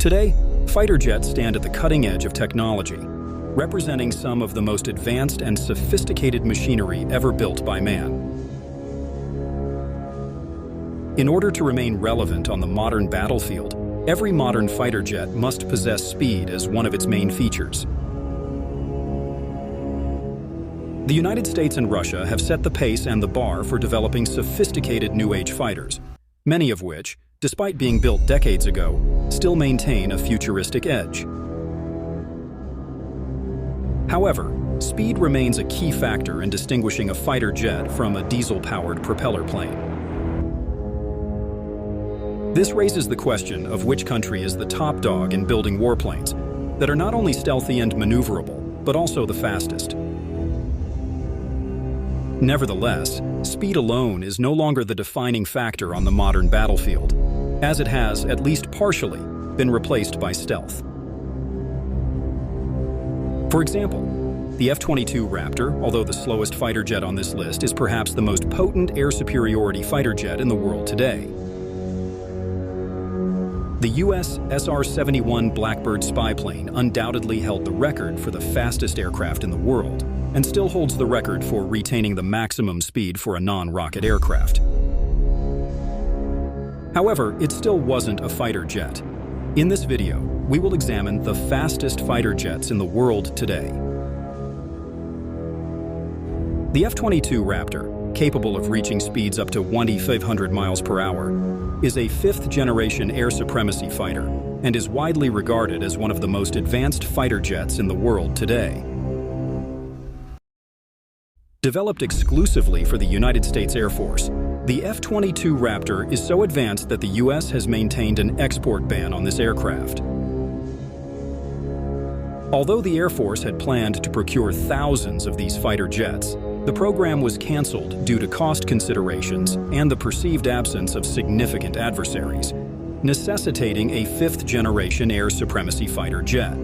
Today, fighter jets stand at the cutting edge of technology, representing some of the most advanced and sophisticated machinery ever built by man. In order to remain relevant on the modern battlefield, every modern fighter jet must possess speed as one of its main features. The United States and Russia have set the pace and the bar for developing sophisticated new-age fighters, many of which, despite being built decades ago, still maintain a futuristic edge. However, speed remains a key factor in distinguishing a fighter jet from a diesel-powered propeller plane. This raises the question of which country is the top dog in building warplanes that are not only stealthy and maneuverable, but also the fastest. Nevertheless, speed alone is no longer the defining factor on the modern battlefield, as it has, at least partially, been replaced by stealth. For example, the F-22 Raptor, although the slowest fighter jet on this list, is perhaps the most potent air superiority fighter jet in the world today. The US SR-71 Blackbird spy plane undoubtedly held the record for the fastest aircraft in the world, and still holds the record for retaining the maximum speed for a non-rocket aircraft. However, it still wasn't a fighter jet. In this video, we will examine the fastest fighter jets in the world today. The F-22 Raptor, capable of reaching speeds up to 2,500 miles per hour, is a fifth-generation air supremacy fighter and is widely regarded as one of the most advanced fighter jets in the world today. Developed exclusively for the United States Air Force, the F-22 Raptor is so advanced that the US has maintained an export ban on this aircraft. Although the Air Force had planned to procure thousands of these fighter jets, the program was canceled due to cost considerations and the perceived absence of significant adversaries, necessitating a fifth-generation air supremacy fighter jet.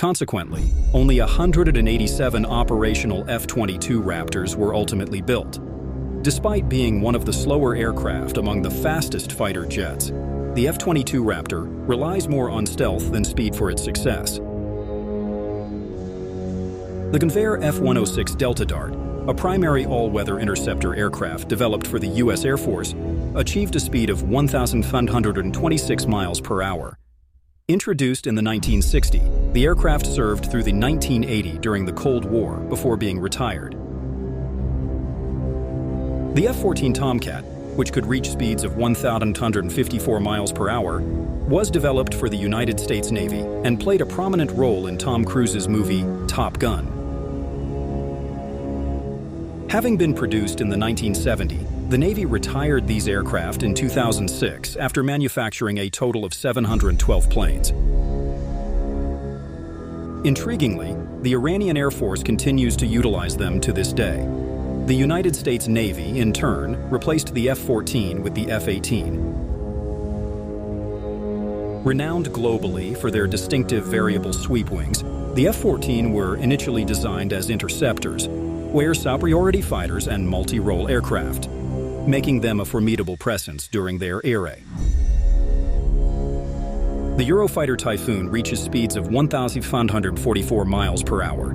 Consequently, only 187 operational F-22 Raptors were ultimately built. Despite being one of the slower aircraft among the fastest fighter jets, the F-22 Raptor relies more on stealth than speed for its success. The Convair F-106 Delta Dart, a primary all-weather interceptor aircraft developed for the US Air Force, achieved a speed of 1,526 miles per hour. Introduced in the 1960s, the aircraft served through the 1980s during the Cold War before being retired. The F-14 Tomcat, which could reach speeds of 1,154 miles per hour, was developed for the United States Navy and played a prominent role in Tom Cruise's movie Top Gun. Having been produced in the 1970s, the Navy retired these aircraft in 2006 after manufacturing a total of 712 planes. Intriguingly, the Iranian Air Force continues to utilize them to this day. The United States Navy, in turn, replaced the F-14 with the F-18. Renowned globally for their distinctive variable sweep wings, the F-14 were initially designed as interceptors, air superiority fighters and multi-role aircraft, making them a formidable presence during their era. The Eurofighter Typhoon reaches speeds of 1,544 miles per hour.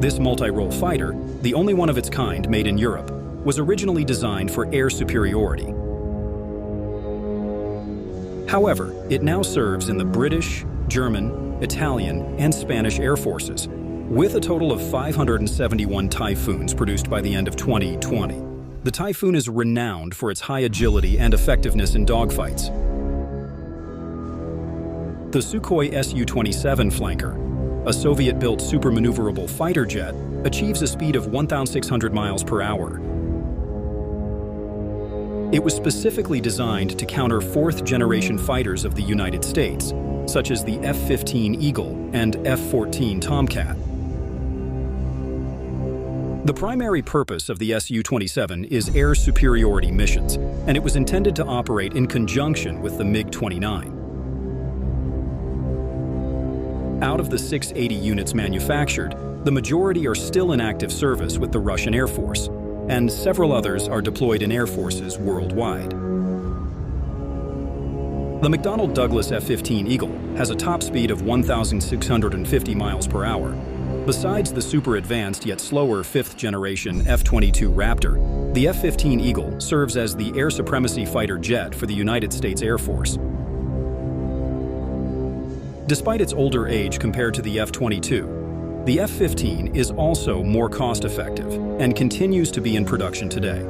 This multi-role fighter, the only one of its kind made in Europe, was originally designed for air superiority. However, it now serves in the British, German, Italian, and Spanish Air Forces, with a total of 571 Typhoons produced by the end of 2020. The Typhoon is renowned for its high agility and effectiveness in dogfights. The Sukhoi Su-27 Flanker, a Soviet-built super-maneuverable fighter jet, achieves a speed of 1,600 miles per hour. It was specifically designed to counter fourth-generation fighters of the United States, such as the F-15 Eagle and F-14 Tomcat. The primary purpose of the Su-27 is air superiority missions, and it was intended to operate in conjunction with the MiG-29. Out of the 680 units manufactured, the majority are still in active service with the Russian Air Force, and several others are deployed in air forces worldwide. The McDonnell Douglas F-15 Eagle has a top speed of 1,650 miles per hour. Besides the super-advanced yet slower 5th-generation F-22 Raptor, the F-15 Eagle serves as the air supremacy fighter jet for the United States Air Force. Despite its older age compared to the F-22, the F-15 is also more cost-effective and continues to be in production today.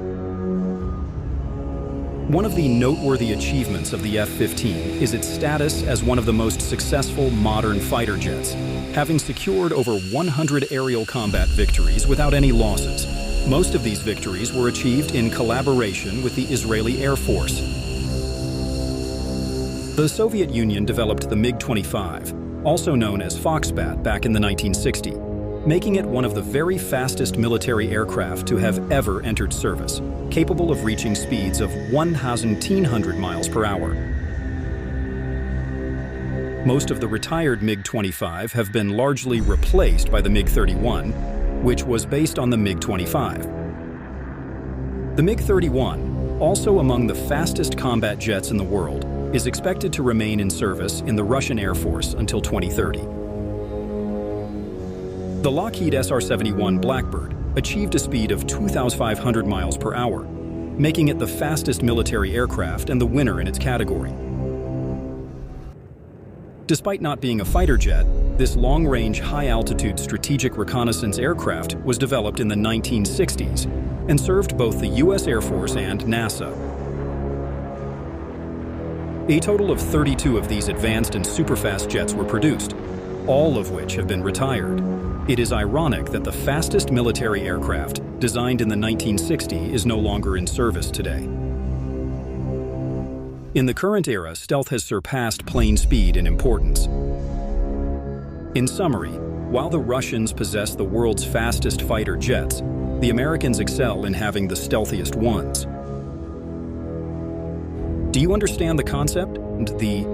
One of the noteworthy achievements of the F-15 is its status as one of the most successful modern fighter jets, having secured over 100 aerial combat victories without any losses. Most of these victories were achieved in collaboration with the Israeli Air Force. The Soviet Union developed the MiG-25, also known as Foxbat, back in the 1960s, making it one of the very fastest military aircraft to have ever entered service, capable of reaching speeds of 1,900 miles per hour. Most of the retired MiG-25 have been largely replaced by the MiG-31, which was based on the MiG-25. The MiG-31, also among the fastest combat jets in the world, is expected to remain in service in the Russian Air Force until 2030. The Lockheed SR-71 Blackbird achieved a speed of 2,500 miles per hour, making it the fastest military aircraft and the winner in its category. Despite not being a fighter jet, this long-range, high-altitude strategic reconnaissance aircraft was developed in the 1960s and served both the US Air Force and NASA. A total of 32 of these advanced and superfast jets were produced, all of which have been retired. It is ironic that the fastest military aircraft, designed in the 1960s, is no longer in service today. In the current era, stealth has surpassed plane speed in importance. In summary, while the Russians possess the world's fastest fighter jets, the Americans excel in having the stealthiest ones. Do you understand the concept and the